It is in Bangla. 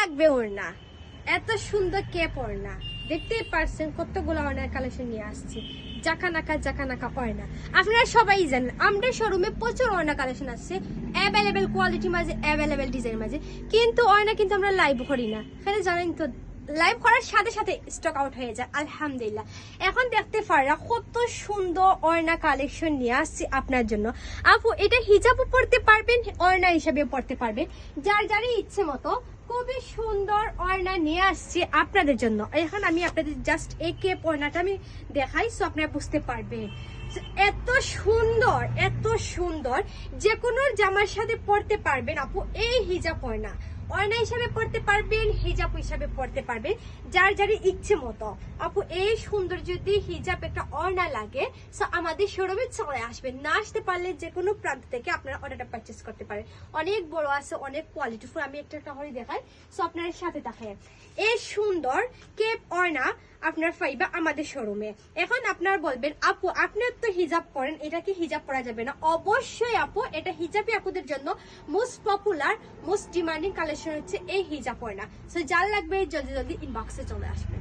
লাগবে ওড়না, এত সুন্দর কেপ ওড়না। দেখতেই পারছেন কতগুলো ওড়নার কালেকশন নিয়ে আসছি। জাকানাকা ওড়না আপনারা সবাই জানেন আমাদের শোরুমে প্রচুর ওড়না কালেকশন আসছে, অ্যাভেলেবেল কোয়ালিটি মাঝে, অ্যাভেলেবেল ডিজাইন মাঝে। কিন্তু ওড়না কিন্তু আমরা লাইভ করি না, এখানে জানেন তো লাইভ করার সাথে সাথে স্টক আউট হয়ে যায়। আলহামদুলিল্লাহ এখন দেখতে পারা কত সুন্দর ওড়না কালেকশন নিয়ে আসছি আপনার জন্য। আপু এটা হিজাবও পড়তে পারবেন, ওড়না হিসাবে পড়তে পারবেন, যার যারই ইচ্ছে মতো। খুবই সুন্দর ওড়না নিয়ে আসছি আপনাদের জন্য। এখন আমি আপনাদের জাস্ট এই কেপ ওড়নাটা আমি দেখাই, সো আপনারা বুঝতে পারবেন এত সুন্দর, এত সুন্দর। যে কোনো জামার সাথে পড়তে পারবেন আপু এই হিজাব ওড়না। ওড়না হিসাবে পড়তে পারবেন, হিজাব হিসাবে পড়তে পারবেন, যার যারই ইচ্ছে মতো। আপু এই সুন্দর যদি হিজাব একটা ওড়না লাগে, সো আমাদের শোরুমে চলে আসবেন। না আসতে পারলে যে কোনো প্রান্ত থেকে আপনারা অর্ডারটা পারচেস করতে পারেন। অনেক বড় আছে, অনেক কোয়ালিটিফুল। আমি একটা করে দেখাই, সো আপনার সাথে দেখায় এই সুন্দর কেপ ওড়না আপনার পাইবা আমাদের শোরুমে। এখন আপনারা বলবেন আপু আপনি তো হিজাব করেন, এটা কি হিজাব পরা যাবে না? অবশ্যই আপু, এটা হিজাবই আপুদের জন্য most popular, most demanding collection হচ্ছে এই হিজাব ওড়না। সো যার লাগবে জলদি জলদি ইনবক্সে চলে আসবে।